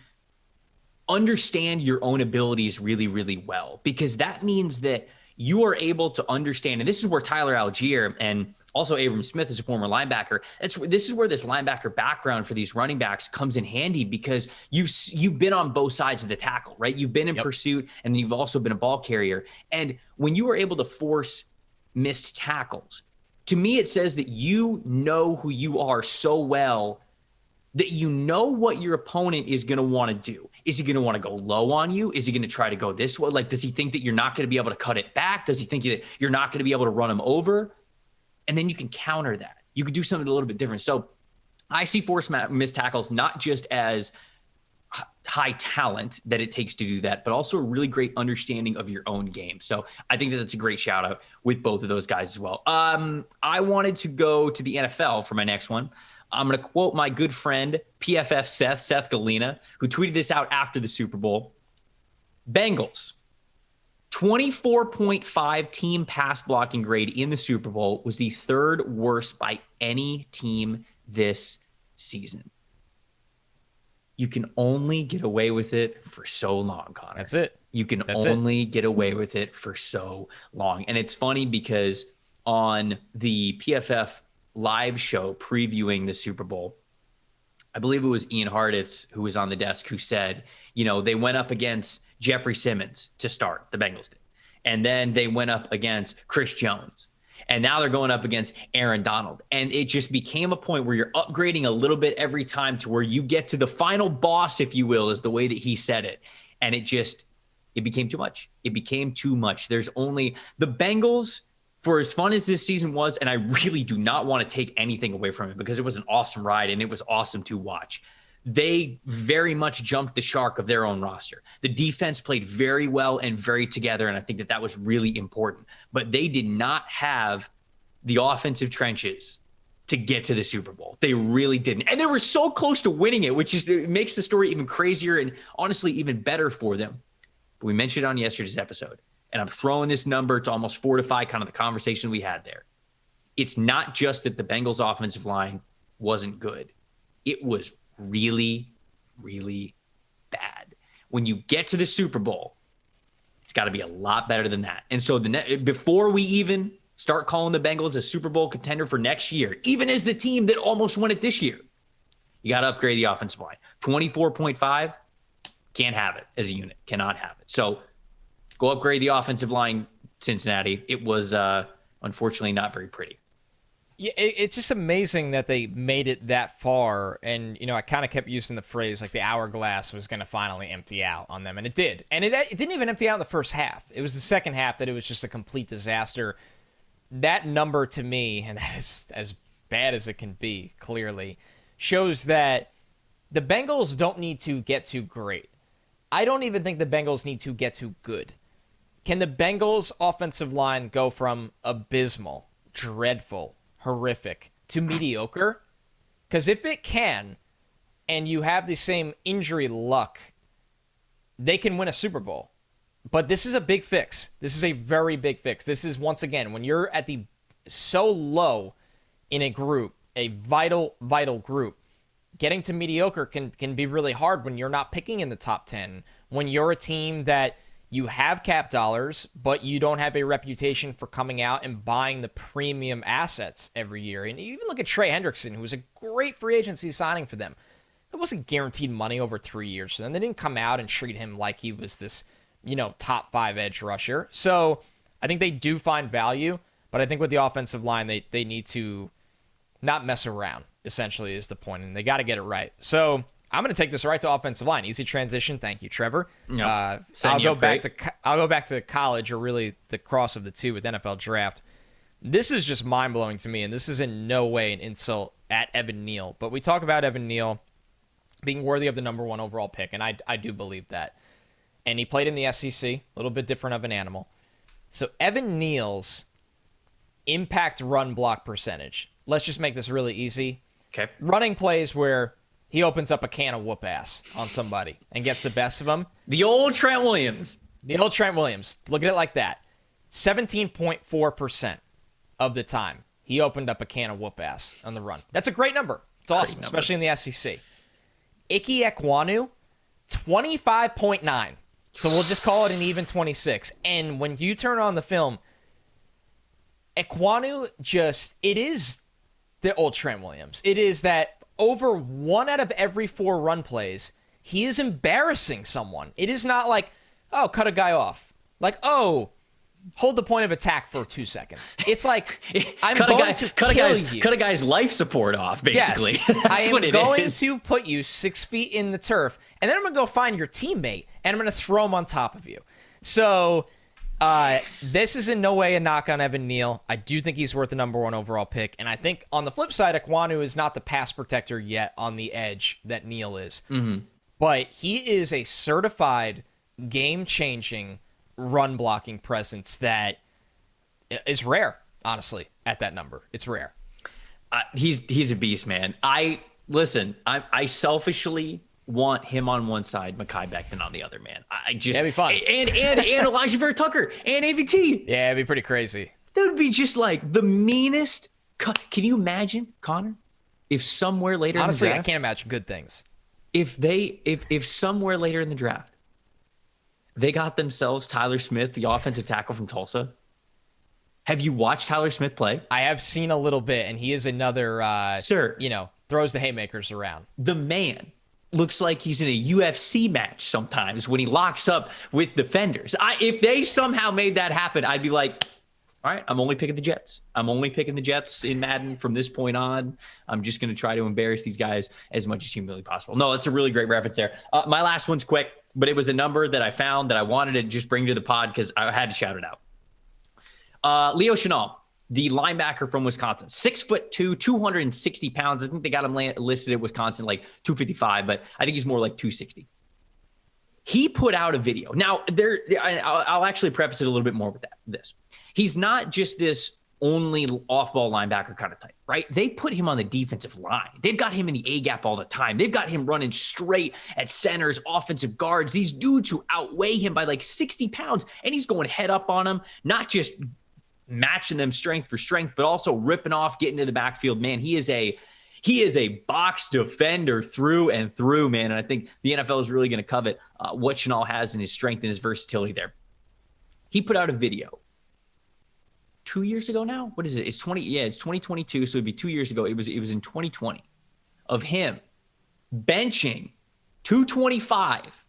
understand your own abilities really, really well, because that means that you are able to understand. And this is where Tyler Algier and also Abram Smith is a former linebacker. This is where this linebacker background for these running backs comes in handy, because you've been on both sides of the tackle, right? You've been in pursuit, and then you've also been a ball carrier. And when you are able to force missed tackles, to me, it says that you know who you are so well that you know what your opponent is going to want to do. Is he going to want to go low on you? Is he going to try to go this way? Like, does he think that you're not going to be able to cut it back? Does he think that you're not going to be able to run him over? And then you can counter that. You could do something a little bit different. So I see forced missed tackles not just as high talent that it takes to do that, but also a really great understanding of your own game. So I think that that's a great shout out with both of those guys as well. I wanted to go to the NFL for my next one. I'm going to quote my good friend, PFF Seth Galina, who tweeted this out after the Super Bowl. Bengals, 24.5 team pass blocking grade in the Super Bowl, was the 3rd worst by any team this season. You can only get away with it for so long, Connor. That's it. You can only get away with it for so long. And it's funny because on the PFF live show previewing the Super Bowl, I believe it was Ian Harditz who was on the desk, who said, they went up against Jeffrey Simmons to start, the Bengals did. And then they went up against Chris Jones. And now they're going up against Aaron Donald. And it just became a point where you're upgrading a little bit every time to where you get to the final boss, if you will, is the way that he said it. And it became too much. It became too much. There's only the Bengals, for as fun as this season was, and I really do not want to take anything away from it because it was an awesome ride and it was awesome to watch. They very much jumped the shark of their own roster. The defense played very well and very together, and I think that was really important. But they did not have the offensive trenches to get to the Super Bowl. They really didn't. And they were so close to winning it, which it makes the story even crazier and honestly even better for them. But we mentioned it on yesterday's episode. And I'm throwing this number to almost fortify kind of the conversation we had there. It's not just that the Bengals offensive line wasn't good. It was really, really bad. When you get to the Super Bowl, it's got to be a lot better than that. And so before we even start calling the Bengals a Super Bowl contender for next year, even as the team that almost won it this year, you got to upgrade the offensive line. 24.5, can't have it as a unit, cannot have it. So go upgrade the offensive line, Cincinnati. It was unfortunately not very pretty. Yeah, it's just amazing that they made it that far. And, I kind of kept using the phrase like the hourglass was going to finally empty out on them. And it did. And it didn't even empty out in the first half. It was the second half that it was just a complete disaster. That number to me, and that is as bad as it can be, clearly, shows that the Bengals don't need to get too great. I don't even think the Bengals need to get too good. Can the Bengals offensive line go from abysmal, dreadful, horrific to mediocre? Because if it can, and you have the same injury luck, they can win a Super Bowl. But this is a big fix. This is a very big fix. This is, once again, when you're at the so low in a group, a vital group, getting to mediocre can be really hard when you're not picking in the top 10. When you're a team that you have cap dollars, but you don't have a reputation for coming out and buying the premium assets every year. And you even look at Trey Hendrickson, who was a great free agency signing for them. It wasn't guaranteed money over 3 years. So then they didn't come out and treat him like he was this, top 5 edge rusher. So I think they do find value, but I think with the offensive line, they need to not mess around, essentially, is the point. And they got to get it right. So I'm going to take this right to offensive line. Easy transition. Thank you, Trevor. Yep. I'll go back to college, or really the cross of the two with NFL draft. This is just mind-blowing to me, and this is in no way an insult at Evan Neal. But we talk about Evan Neal being worthy of the number 1 overall pick, and I do believe that. And he played in the SEC, a little bit different of an animal. So Evan Neal's impact run block percentage. Let's just make this really easy. Okay. Running plays where he opens up a can of whoop ass on somebody and gets the best of them. The old Trent Williams. Look at it like that. 17.4% of the time he opened up a can of whoop ass on the run. That's a great number. It's awesome, especially in the SEC. Ike Ekwonu, 25.9. So we'll just call it an even 26. And when you turn on the film, Ekwonu it is the old Trent Williams. It is that over 1 out of every 4 run plays, he is embarrassing someone. It is not like, oh, cut a guy off. Like, oh, hold the point of attack for 2 seconds. It's like, I'm cut a guy's life support off, basically. Yes, I am going to put you 6 feet in the turf, and then I'm going to go find your teammate, and I'm going to throw him on top of you. So this is in no way a knock on Evan Neal. I do think he's worth the number 1 overall pick, and I think on the flip side, Ekwonu is not the pass protector yet on the edge that Neal is. Mm-hmm. But he is a certified game-changing run blocking presence that is rare, honestly, at that number. It's rare. He's a beast, man. I selfishly want him on one side, Mekhi Becton on the other, man. That'd be fun. And Elijah Vera Tucker and AVT. Yeah, it'd be pretty crazy. That would be just like the meanest. Can you imagine, Connor, if somewhere later honestly, in the draft, I can't imagine good things. If somewhere later in the draft, they got themselves Tyler Smith, the offensive tackle from Tulsa. Have you watched Tyler Smith play? I have seen a little bit, and he is another, throws the haymakers around. The man looks like he's in a UFC match sometimes when he locks up with defenders. If they somehow made that happen, I'd be like, all right, I'm only picking the Jets. I'm only picking the Jets in Madden from this point on. I'm just going to try to embarrass these guys as much as humanly possible. No, that's a really great reference there. My last one's quick, but it was a number that I found that I wanted to just bring to the pod because I had to shout it out. Leo Chenal, the linebacker from Wisconsin, 6'2", 260 pounds. I think they got him listed at Wisconsin like 255, but I think he's more like 260. He put out a video. Now, I'll actually preface it a little bit more with this. He's not just this only off-ball linebacker kind of type, right? They put him on the defensive line. They've got him in the A-gap all the time. They've got him running straight at centers, offensive guards, these dudes who outweigh him by like 60 pounds, and he's going head up on them, not just matching them strength for strength, but also ripping off, getting to the backfield. Man, he is a box defender through and through, man. And I think the NFL is really going to covet what Chenal has in his strength and his versatility there. He put out a video 2 years ago now. What is it? It's 2022. So it'd be 2 years ago. It was in 2020 of him benching 225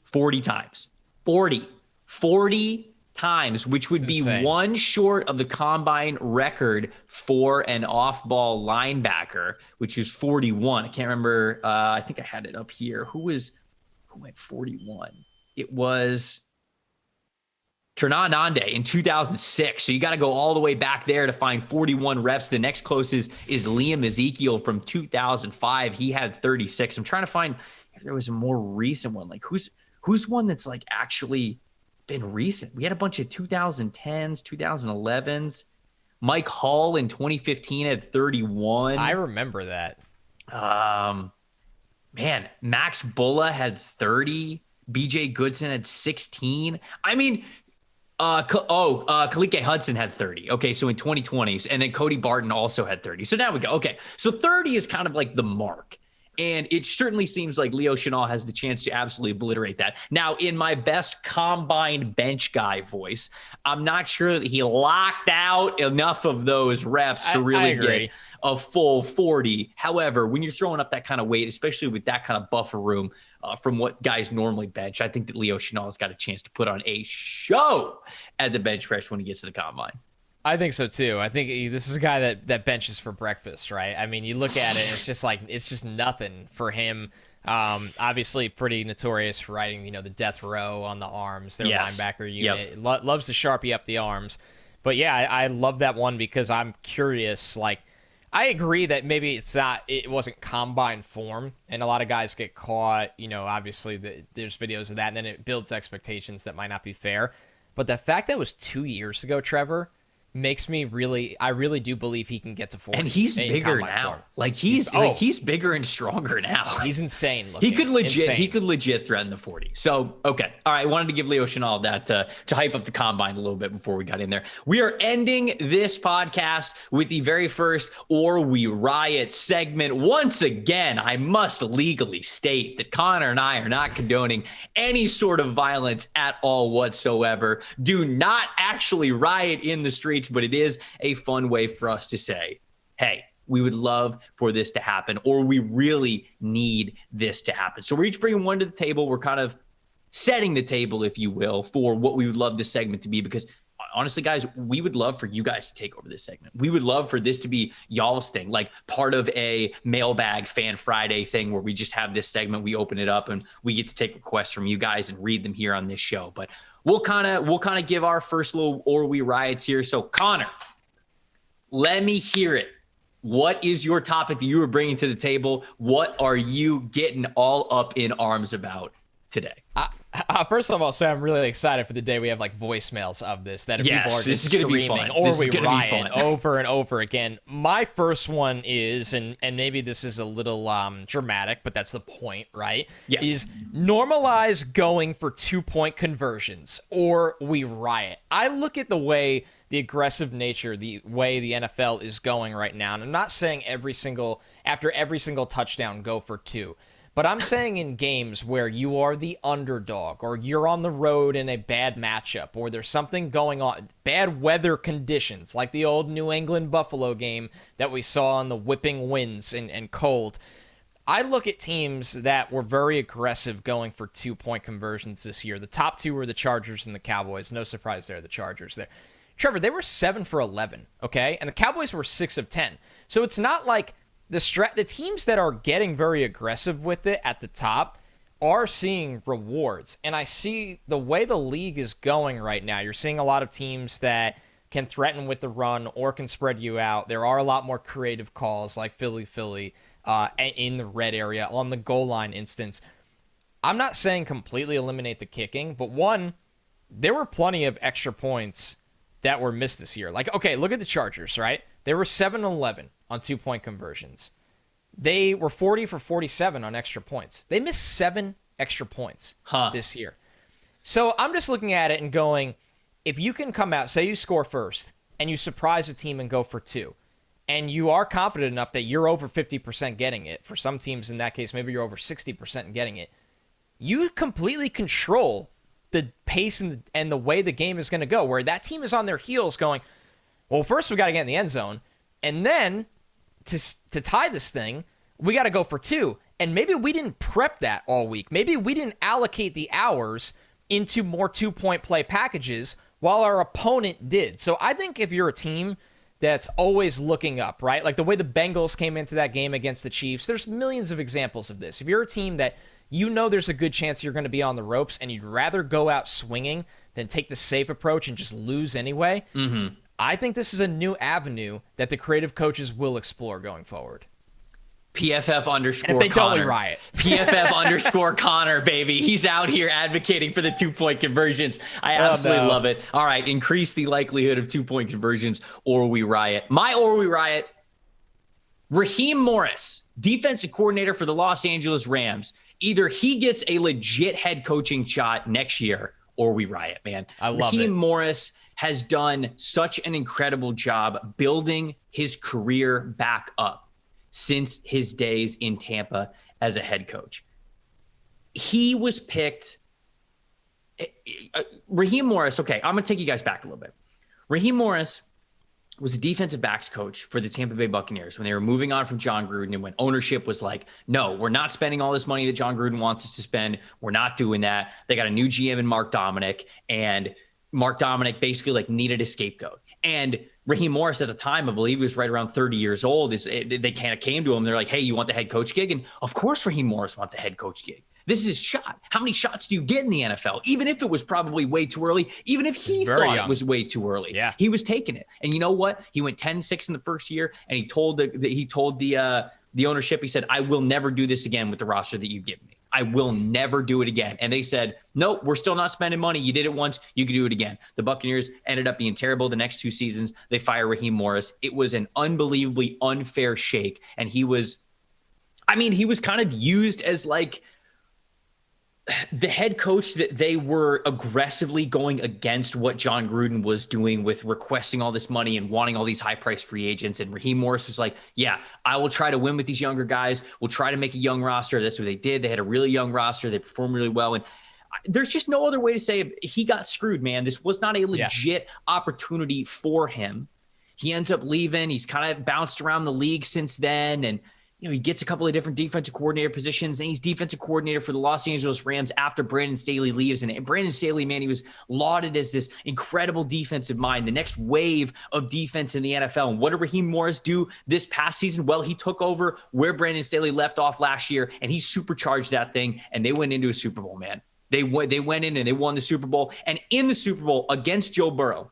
40 times. 40 times, which would be one short of the combine record for an off-ball linebacker, which is 41. I can't remember. I think I had it up here. Who went 41? It was Ternan Nande in 2006. So you got to go all the way back there to find 41 reps. The next closest is Liam Ezekiel from 2005. He had 36. I'm trying to find if there was a more recent one. Like who's one that's like actually been recent. We had a bunch of 2010s, 2011s. Mike Hall in 2015 had 31. I remember that. Man, Max Bulla had 30. BJ Goodson had 16. I mean, Kalike Hudson had 30. Okay, so in 2020s, and then Cody Barton also had 30. So now we go. Okay, so 30 is kind of like the mark. And it certainly seems like Leo Chenal has the chance to absolutely obliterate that. Now, in my best combine bench guy voice, I'm not sure that he locked out enough of those reps to really get a full 40. However, when you're throwing up that kind of weight, especially with that kind of buffer room from what guys normally bench, I think that Leo Chenal has got a chance to put on a show at the bench press when he gets to the combine. I think so too. I think this is a guy that benches for breakfast, right? I mean, you look at it, and it's just nothing for him. Obviously, pretty notorious for riding, the death row on the arms. Their linebacker unit loves to sharpie up the arms. But yeah, I love that one because I'm curious. Like, I agree that maybe it wasn't combine form, and a lot of guys get caught. Obviously, there's videos of that, and then it builds expectations that might not be fair. But the fact that it was 2 years ago, Trevor, makes me I really do believe he can get to 40. And he's bigger now. Form. Like he's bigger and stronger now. He's insane looking. He could legit threaten the 40. So, okay. All right. I wanted to give Leo Chenal that to hype up the combine a little bit before we got in there. We are ending this podcast with the very first Or We Riot segment. Once again, I must legally state that Connor and I are not condoning any sort of violence at all whatsoever. Do not actually riot in the streets, but it is a fun way for us to say, hey, we would love for this to happen, or we really need this to happen. So we're each bringing one to the table. We're kind of setting the table, if you will, for what we would love this segment to be, because honestly, guys, we would love for you guys to take over this segment. We would love for this to be y'all's thing, like part of a mailbag Fan Friday thing where we just have this segment, we open it up, and we get to take requests from you guys and read them here on this show. But we'll kind of give our first little Or We Riots here. So Connor, let me hear it. What is your topic that you were bringing to the table? What are you getting all up in arms about today? First of all, I'll say I'm really excited for the day we have like voicemails of this. That if people are just screaming Or We Riot over and over again. My first one is, and maybe this is a little dramatic, but that's the point, right? Yes. Is normalize going for 2-point conversions, or we riot. I look at the aggressive nature, the way the NFL is going right now, and I'm not saying after every single touchdown go for 2. But I'm saying in games where you are the underdog, or you're on the road in a bad matchup, or there's something going on, bad weather conditions, like the old New England Buffalo game that we saw in the whipping winds and cold. I look at teams that were very aggressive going for 2-point conversions this year. The top two were the Chargers and the Cowboys. No surprise there, the Chargers there. Trevor, they were 7 for 11, okay? And the Cowboys were 6 of 10. So it's not like the teams that are getting very aggressive with it at the top are seeing rewards. And I see the way the league is going right now. You're seeing a lot of teams that can threaten with the run or can spread you out. There are a lot more creative calls like Philly in the red area on the goal line instance. I'm not saying completely eliminate the kicking, but one, there were plenty of extra points that were missed this year. Like, okay, look at the Chargers, right? They were 7-11 on 2-point conversions. They were 40 for 47 on extra points. They missed 7 extra points this year. So I'm just looking at it and going, if you can come out, say you score first, and you surprise a team and go for 2, and you are confident enough that you're over 50% getting it, for some teams in that case, maybe you're over 60% getting it, you completely control the pace and the way the game is going to go, where that team is on their heels going, well, first we got to get in the end zone, and then to tie this thing, we got to go for 2. And maybe we didn't prep that all week. Maybe we didn't allocate the hours into more 2-point play packages while our opponent did. So I think if you're a team that's always looking up, right? Like the way the Bengals came into that game against the Chiefs, there's millions of examples of this. If you're a team that you know there's a good chance you're going to be on the ropes and you'd rather go out swinging than take the safe approach and just lose anyway, I think this is a new avenue that the creative coaches will explore going forward. PFF underscore and if they Connor. Don't, we riot. PFF underscore Connor, baby. He's out here advocating for the 2-point conversions. I absolutely love it. All right, increase the likelihood of 2-point conversions, or we riot. My or we riot Raheem Morris, defensive coordinator for the Los Angeles Rams. Either he gets a legit head coaching shot next year or we riot, man. I love Raheem it. Morris has done such an incredible job building his career back up since his days in Tampa as a head coach. He was picked. Raheem Morris, okay, I'm going to take you guys back a little bit. Raheem Morris was a defensive backs coach for the Tampa Bay Buccaneers when they were moving on from John Gruden and when ownership was like, no, we're not spending all this money that John Gruden wants us to spend. We're not doing that. They got a new GM in Mark Dominic, and Mark Dominic basically like needed a scapegoat. And Raheem Morris at the time, I believe he was right around 30 years old. They kind of came to him. They're like, hey, you want the head coach gig? And of course, Raheem Morris wants a head coach gig. This is his shot. How many shots do you get in the NFL? Even if it was probably way too early, even if he thought it was way too early, he was taking it. And you know what? He went 10-6 in the first year, and he told the ownership, he said, I will never do this again with the roster that you give me. I will never do it again. And they said, nope, we're still not spending money. You did it once. You can do it again. The Buccaneers ended up being terrible the next 2 seasons. They fire Raheem Morris. It was an unbelievably unfair shake. And he was kind of used as like the head coach that they were aggressively going against what John Gruden was doing with requesting all this money and wanting all these high-priced free agents. And Raheem Morris was like, yeah, I will try to win with these younger guys. We'll try to make a young roster. That's what they did. They had a really young roster. They performed really well. And there's just no other way to say it. He got screwed, man. This was not a legit opportunity for him. He ends up leaving. He's kind of bounced around the league since then. And he gets a couple of different defensive coordinator positions, and he's defensive coordinator for the Los Angeles Rams after Brandon Staley leaves. And Brandon Staley, man, he was lauded as this incredible defensive mind, the next wave of defense in the NFL. And what did Raheem Morris do this past season? Well, he took over where Brandon Staley left off last year, and he supercharged that thing, and they went into a Super Bowl, man. They went in and they won the Super Bowl. And in the Super Bowl against Joe Burrow,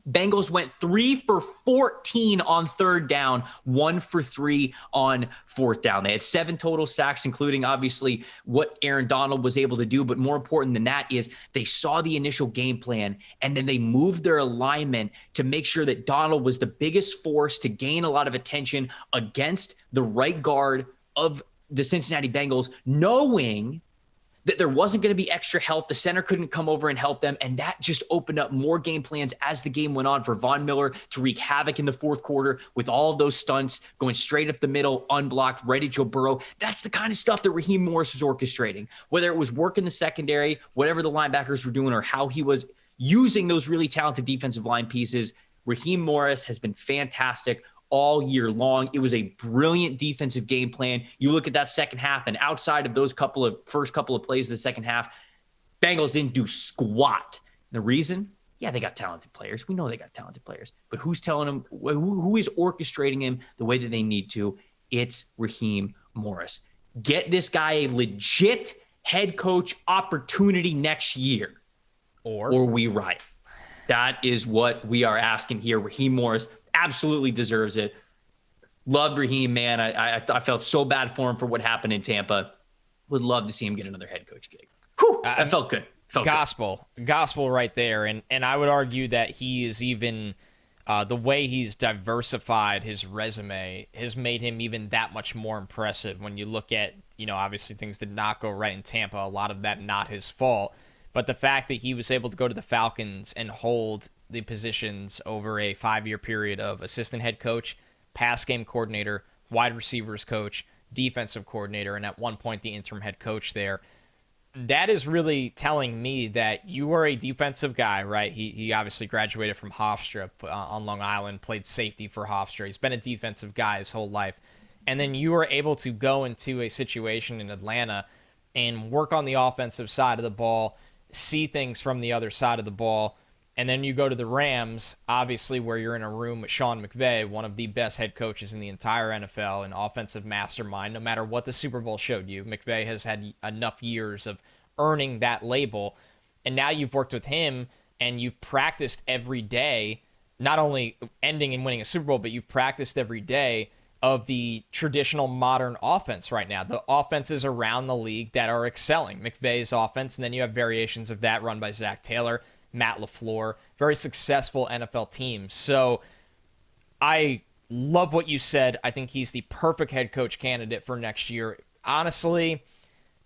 Bengals went 3 for 14 on third down, 1 for 3 on fourth down. They had 7 total sacks, including obviously what Aaron Donald was able to do. But more important than that is they saw the initial game plan, and then they moved their alignment to make sure that Donald was the biggest force to gain a lot of attention against the right guard of the Cincinnati Bengals, knowing that there wasn't going to be extra help. The center couldn't come over and help them. And that just opened up more game plans as the game went on for Von Miller to wreak havoc in the fourth quarter with all of those stunts going straight up the middle, unblocked, right at Joe Burrow. That's the kind of stuff that Raheem Morris was orchestrating, whether it was work in the secondary, whatever the linebackers were doing, or how he was using those really talented defensive line pieces. Raheem Morris has been fantastic all year long. It was a brilliant defensive game plan. You look at that second half, and outside of those first couple of plays of the second half, Bengals didn't do squat. The reason? Yeah, they got talented players. We know they got talented players. But who's telling them, who is orchestrating him the way that they need to? It's Raheem Morris. Get this guy a legit head coach opportunity next year, or we riot. That is what we are asking here. Raheem Morris absolutely deserves it. Loved Raheem, man. I felt so bad for him for what happened in Tampa. Would love to see him get another head coach gig. Whew, that felt good. Gospel right there. And I would argue that he is even the way he's diversified his resume has made him even that much more impressive. When you look at, obviously things did not go right in Tampa, a lot of that not his fault. But the fact that he was able to go to the Falcons and hold the positions over a 5-year period of assistant head coach, pass game coordinator, wide receivers coach, defensive coordinator, and at one point the interim head coach there, that is really telling me that you are a defensive guy, right? He obviously graduated from Hofstra on Long Island, played safety for Hofstra. He's been a defensive guy his whole life. And then you were able to go into a situation in Atlanta and work on the offensive side of the ball, see things from the other side of the ball. And then you go to the Rams, obviously, where you're in a room with Sean McVay, one of the best head coaches in the entire NFL, an offensive mastermind. No matter what the Super Bowl showed you, McVay has had enough years of earning that label. And now you've worked with him and you've practiced every day, not only ending and winning a Super Bowl, but you've practiced every day of the traditional modern offense right now, the offenses around the league that are excelling. McVay's offense, and then you have variations of that run by Zach Taylor, Matt LaFleur, very successful NFL teams. So I Love what you said. I think he's the perfect head coach candidate for next year. Honestly,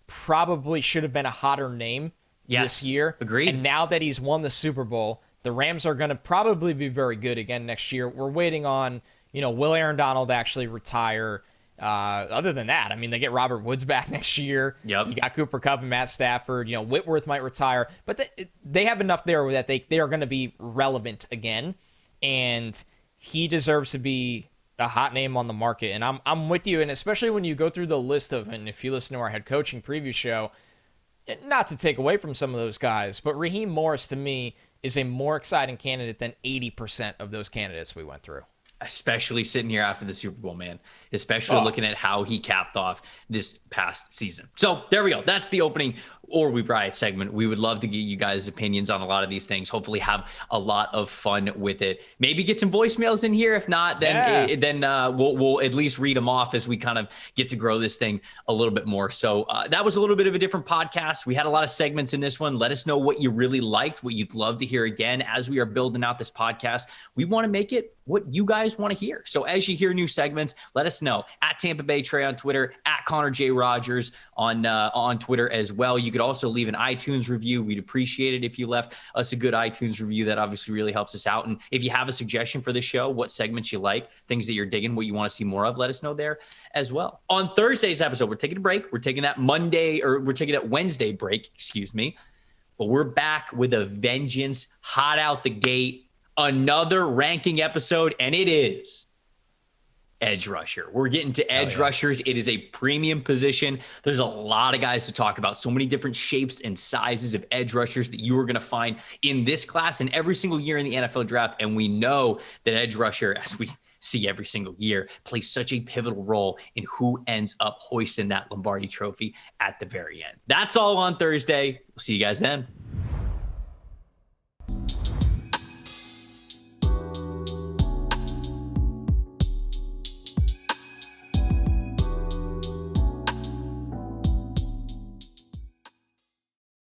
probably should have been a hotter name this year. Agreed. And now that he's won the Super Bowl, the Rams are going to probably be very good again next year. We're waiting on, will Aaron Donald actually retire? Other than that, I mean, they get Robert Woods back next year. Yep. You got Cooper Kupp and Matt Stafford. Whitworth might retire, but they have enough there that they are going to be relevant again, and he deserves to be a hot name on the market. And I'm with you, and especially when you go through the list of, and if you listen to our head coaching preview show, not to take away from some of those guys, but Raheem Morris to me is a more exciting candidate than 80% of those candidates we went through. Especially sitting here after the Super Bowl, man. Especially looking at how he capped off this past season. So there we go. That's the opening or We Riot segment. We would love to get you guys' opinions on a lot of these things. Hopefully have a lot of fun with it. Maybe get some voicemails in here. If not, then we'll at least read them off as we kind of get to grow this thing a little bit more. So that was a little bit of a different podcast. We had a lot of segments in this one. Let us know what you really liked, what you'd love to hear again as we are building out this podcast. We want to make it what you guys want to hear. So as you hear new segments, let us know at Tampa Bay Trey on Twitter, at Connor J. Rogers on Twitter as well. You could also leave an iTunes review. We'd appreciate it if you left us a good iTunes review. That obviously really helps us out. And if you have a suggestion for the show, what segments you like, things that you're digging, what you want to see more of, let us know there as well. On Thursday's episode, we're taking a break. We're taking that Wednesday break, but we're back with a vengeance, hot out the gate. Another ranking episode, and it is edge rusher. We're getting to edge rushers. It is a premium position. There's a lot of guys to talk about. So many different shapes and sizes of edge rushers that you are going to find in this class and every single year in the NFL draft. And we know that edge rusher, as we see every single year, plays such a pivotal role in who ends up hoisting that Lombardi trophy at the very end. That's all on Thursday. We'll see you guys then.